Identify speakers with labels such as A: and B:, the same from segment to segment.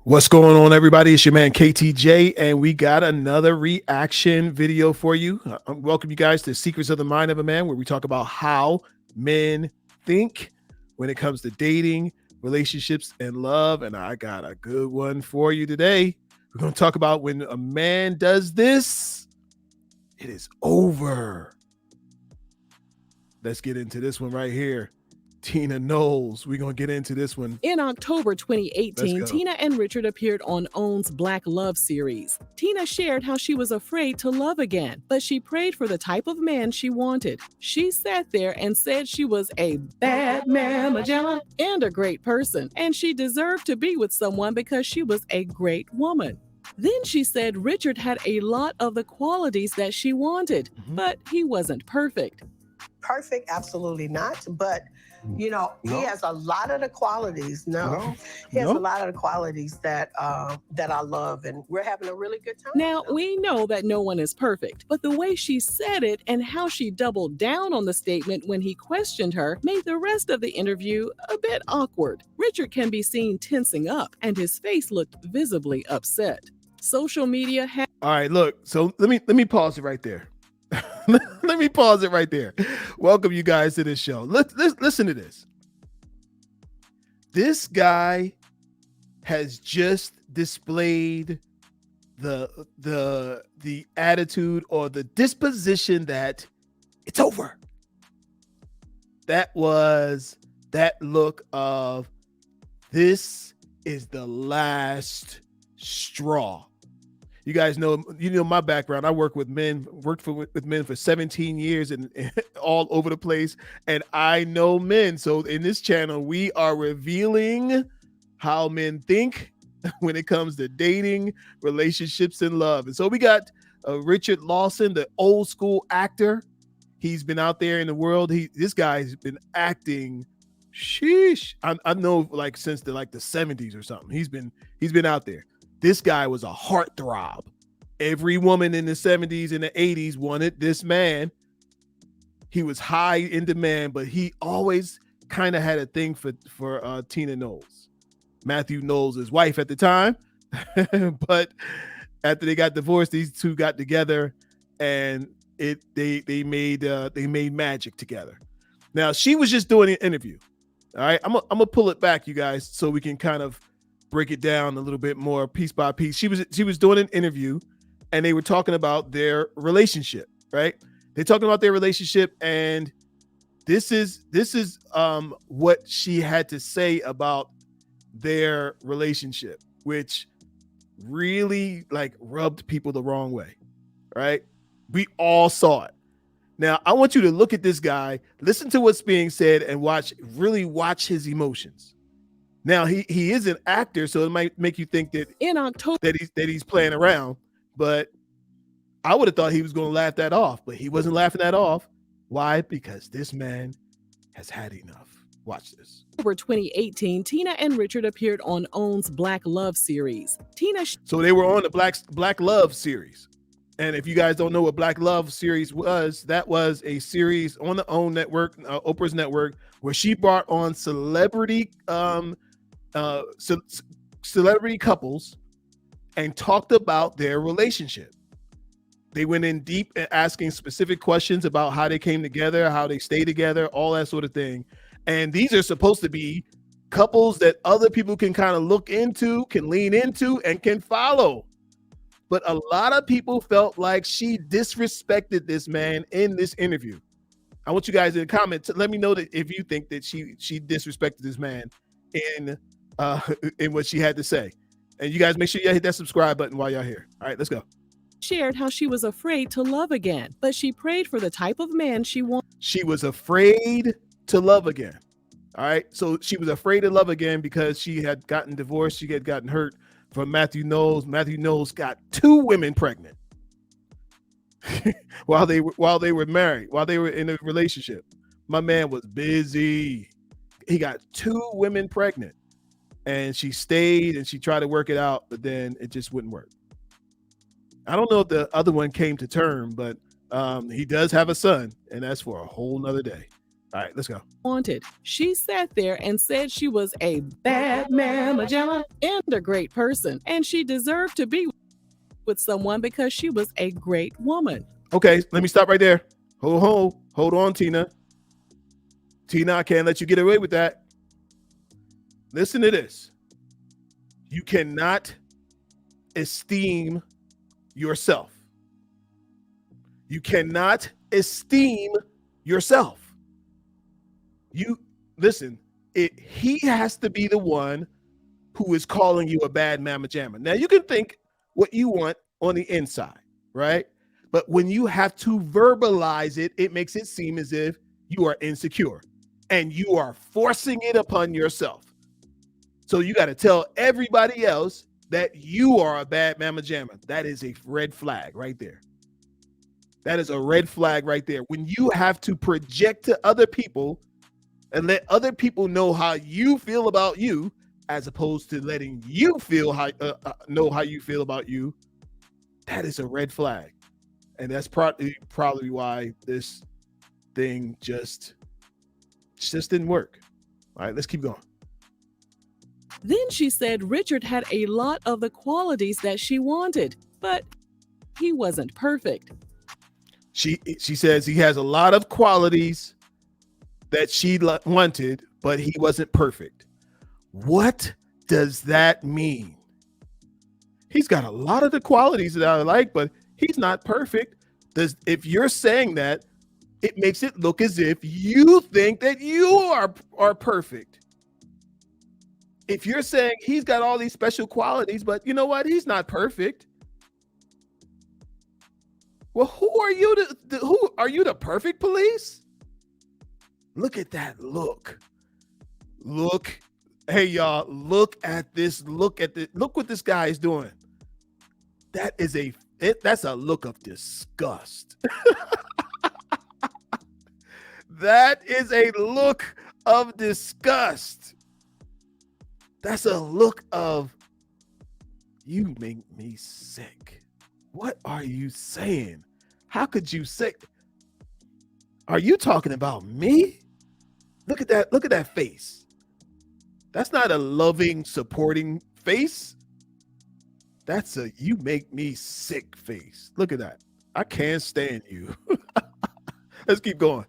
A: What's going on, everybody? It's your man KTJ, and we got another reaction video for you. I welcome you guys to Secrets of the Mind of a Man, where we talk about how men think when it comes to dating, relationships, and love. And I got a good one for you today. We're going to talk about when a man does this, it is over. Let's get into this one right here. Tina Knowles. We're going to get into this one.
B: In October 2018, Tina and Richard appeared on OWN's Black Love series. Tina shared how she was afraid to love again, but she prayed for the type of man she wanted. She sat there and said she was a bad mama John and a great person, and she deserved to be with someone because she was a great woman. Then she said Richard had a lot of the qualities that she wanted, but he wasn't perfect.
C: Perfect? Absolutely not, but he has a lot of the qualities. He has a lot of the qualities that I love, and we're having a really good time.
B: Now, we know that no one is perfect, but the way she said it and how she doubled down on the statement when he questioned her made the rest of the interview a bit awkward. Richard can be seen tensing up, and his face looked visibly upset. Social media had...
A: All right, look, so let me pause it right there. Let me pause it right there. Welcome you guys to this show. Listen to this. This guy has just displayed the attitude or the disposition that it's over. That was that look of this is the last straw. You guys know my background. I worked with men for 17 years and all over the place. And I know men. So in this channel, we are revealing how men think when it comes to dating, relationships, and love. And so we got Richard Lawson, the old school actor. He's been out there in the world. This guy's been acting. Sheesh. I know like since the 70s or something. He's been out there. This guy was a heartthrob. Every woman in the 70s and the 80s wanted this man. He was high in demand, but he always kind of had a thing for Tina Knowles, Mathew Knowles, his wife at the time. But after they got divorced, these two got together, and they made magic together. Now she was just doing an interview. All right, I'm gonna pull it back, you guys, so we can kind of break it down a little bit more piece by piece. She was doing an interview, and they were talking about their relationship, right? They're talking about their relationship, and this is what she had to say about their relationship, which really rubbed people the wrong way, right? We all saw it. Now, I want you to look at this guy, listen to what's being said, and really watch his emotions. Now he is an actor, so it might make you think that
B: in October
A: that he's playing around, but I would have thought he was going to laugh that off, but he wasn't laughing that off. Why? Because this man has had enough. Watch this.
B: October 2018, Tina and Richard appeared on OWN's Black Love series.
A: So they were on the Black Love series. And if you guys don't know what Black Love series was, that was a series on the OWN network, Oprah's network, where she brought on celebrity couples and talked about their relationship. They went in deep and asking specific questions about how they came together, how they stay together, all that sort of thing. And these are supposed to be couples that other people can kind of look into, can lean into, and can follow. But a lot of people felt like she disrespected this man in this interview. I want you guys in the comments to let me know that if you think that she disrespected this man in what she had to say. And you guys make sure you hit that subscribe button while y'all here. All right, let's go.
B: Shared how she was afraid to love again, but she prayed for the type of man she wanted.
A: She was afraid to love again. All right, so she was afraid to love again because she had gotten divorced. She had gotten hurt from Mathew Knowles. Mathew Knowles got 2 women pregnant while they were married, while they were in a relationship. My man was busy. He got 2 women pregnant, and she stayed and she tried to work it out, but then it just wouldn't work. I don't know if the other one came to term, but he does have a son, and that's for a whole nother day. All right, let's go.
B: Wanted. She sat there and said she was a bad mamma jamma and a great person, and she deserved to be with someone because she was a great woman.
A: Okay, let me stop right there. Hold on, Tina. Tina, I can't let you get away with that. Listen to this. You cannot esteem yourself. You cannot esteem yourself. You listen, he has to be the one who is calling you a bad mamma jamma. Now you can think what you want on the inside, right? But when you have to verbalize it, it makes it seem as if you are insecure and you are forcing it upon yourself. So you got to tell everybody else that you are a bad mamma jamma. That is a red flag right there. That is a red flag right there. When you have to project to other people and let other people know how you feel about you, as opposed to letting you feel know how you feel about you, that is a red flag. And that's probably why this thing just didn't work. All right, let's keep going.
B: Then she said Richard had a lot of the qualities that she wanted, but he wasn't perfect.
A: She says he has a lot of qualities that she wanted, but he wasn't perfect. What does that mean? He's got a lot of the qualities that I like, but he's not perfect. If you're saying that, it makes it look as if you think that you are perfect. If you're saying he's got all these special qualities, but you know what? He's not perfect. Well, who are you the perfect police? Look at that look. Look. Hey, y'all, look at this. Look what this guy is doing. That's a look of disgust. That is a look of disgust. That's a look of, you make me sick. What are you saying? How could you say? Are you talking about me? Look at that. Look at that face. That's not a loving, supporting face. That's a you make me sick face. Look at that. I can't stand you. Let's keep going.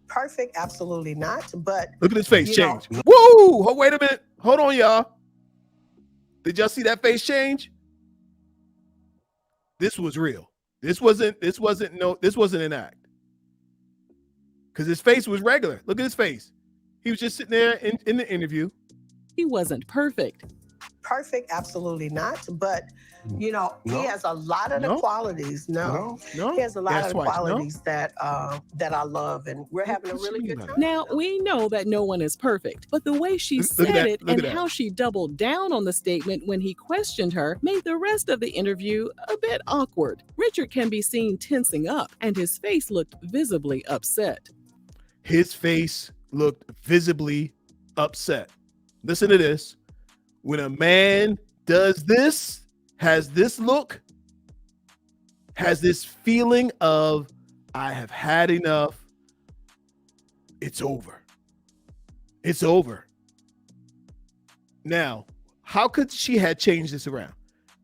C: Perfect, absolutely not. But
A: look at his face change. Whoa! Wait a minute. Hold on, y'all. Did y'all see that face change? This was real. This wasn't an act. Because his face was regular. Look at his face. He was just sitting there in the interview.
B: He wasn't perfect.
C: Perfect, absolutely not. But he has a lot of the qualities. He has a lot of the qualities that I love, and we're having a really good time.
B: Now we know that no one is perfect, but the way she said it and how she doubled down on the statement when he questioned her made the rest of the interview a bit awkward. Richard can be seen tensing up, and his face looked visibly upset.
A: His face looked visibly upset. Listen to this. When a man does this, has this look, has this feeling of, I have had enough, it's over. It's over. Now, how could she have changed this around?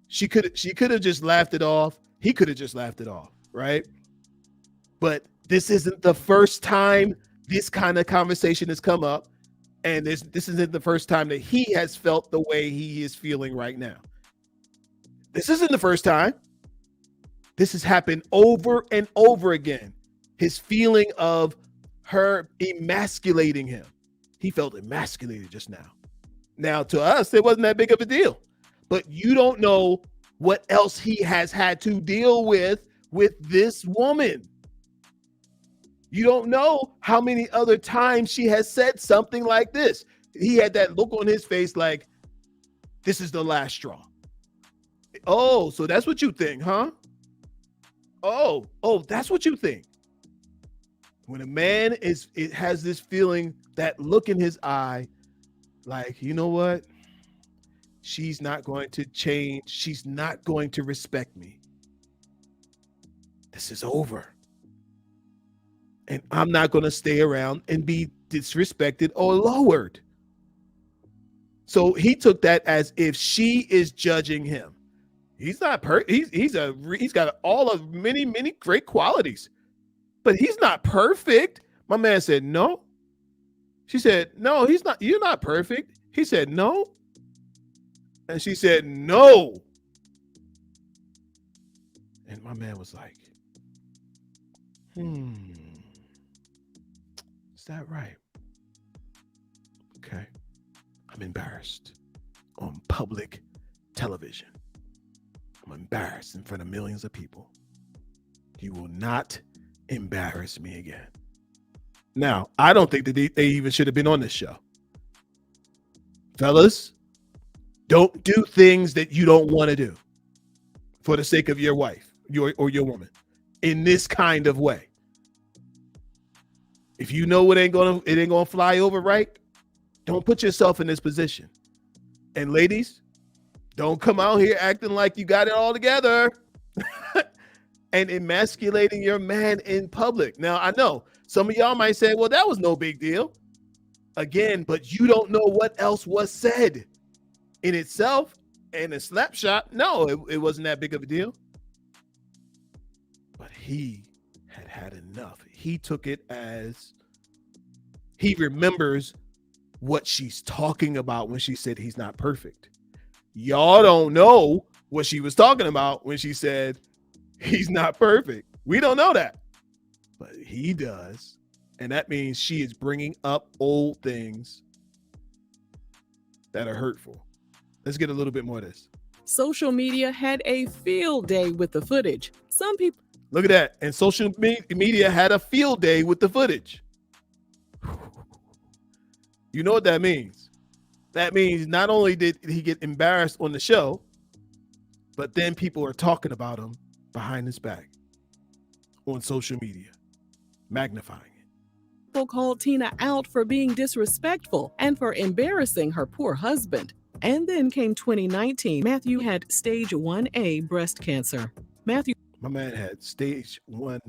A: She could have just laughed it off. He could have just laughed it off, right? But this isn't the first time this kind of conversation has come up. And this isn't the first time that he has felt the way he is feeling right now. This isn't the first time. This has happened over and over again. His feeling of her emasculating him. He felt emasculated just now. Now, to us, it wasn't that big of a deal. But you don't know what else he has had to deal with this woman. You don't know how many other times she has said something like this. He had that look on his face like, this is the last straw. Oh, so that's what you think, huh? Oh, that's what you think. When a man has this feeling, that look in his eye, like, you know what? She's not going to change. She's not going to respect me. This is over. And I'm not going to stay around and be disrespected or lowered. So he took that as if she is judging him. He's not he's got all of many great qualities, but he's not perfect. My man said no. She said no, he's not. You're not perfect. He said no, and she said no. And my man was like, is that right? Okay. I'm embarrassed on public television. I'm embarrassed in front of millions of people. You will not embarrass me again. Now, I don't think that they even should have been on this show. Fellas, don't do things that you don't want to do for the sake of your wife, or your woman, in this kind of way. If you know it ain't gonna fly over right, don't put yourself in this position. And ladies, don't come out here acting like you got it all together and emasculating your man in public. Now, I know some of y'all might say, well, that was no big deal. Again, but you don't know what else was said in itself. And a slap shot, no, it wasn't that big of a deal. But he had enough. He took it as he remembers what she's talking about when she said he's not perfect. Y'all don't know what she was talking about when she said he's not perfect. We don't know that, but he does. And that means she is bringing up old things that are hurtful. Let's get a little bit more of this.
B: Social media had a field day with the footage. Some people...
A: Look at that. And social media had a field day with the footage. You know what that means? That means not only did he get embarrassed on the show, but then people are talking about him behind his back on social media, magnifying it.
B: People called Tina out for being disrespectful and for embarrassing her poor husband. And then came 2019. Mathew had stage 1A breast cancer. My
A: man had stage 1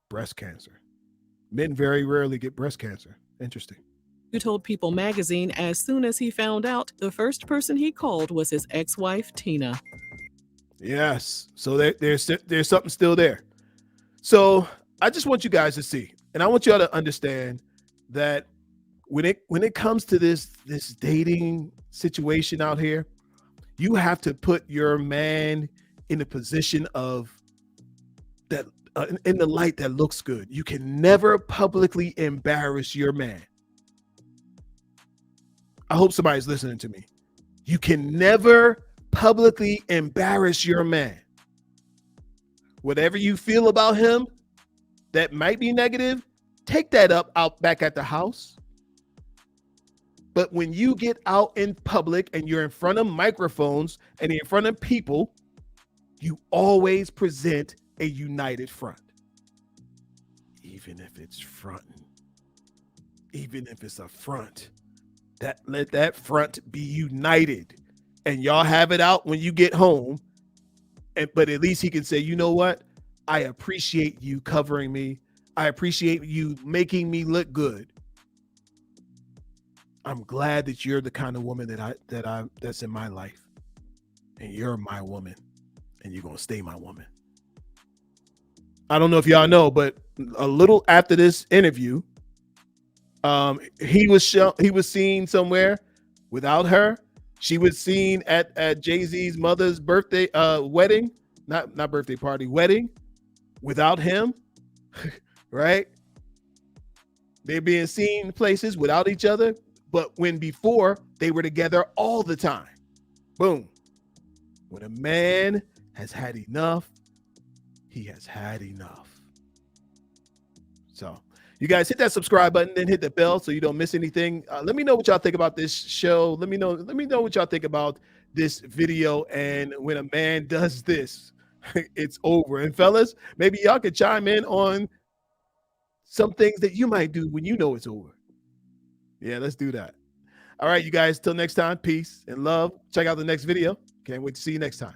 A: breast cancer. Men very rarely get breast cancer. Interesting.
B: Who told People magazine as soon as he found out, the first person he called was his ex-wife, Tina.
A: Yes. So there's something still there. So I just want you guys to see, and I want y'all to understand that when it comes to this dating situation out here, you have to put your man in a position of that in the light that looks good. You can never publicly embarrass your man. I hope somebody's listening to me. You can never publicly embarrass your man. Whatever you feel about him that might be negative, take that out back at the house. But when you get out in public and you're in front of microphones and in front of people, you always present a united front. Even if it's fronting, even if it's a front. Let that front be united, and y'all have it out when you get home. But at least he can say, you know what? I appreciate you covering me. I appreciate you making me look good. I'm glad that you're the kind of woman that's in my life, and you're my woman, and you're gonna stay my woman. I don't know if y'all know, but a little after this interview, he was seen somewhere without her. She was seen at Jay-Z's mother's birthday wedding, not birthday party, wedding, without him. Right? They're being seen places without each other, but when before they were together all the time. Boom. When a man has had enough, he has had enough. So you guys hit that subscribe button, then hit the bell so you don't miss anything. Let me know what y'all think about this show. Let me know what y'all think about this video. And when a man does this, it's over. And fellas, maybe y'all could chime in on some things that you might do when you know it's over. Yeah, let's do that. All right, you guys, till next time, peace and love. Check out the next video. Can't wait to see you next time.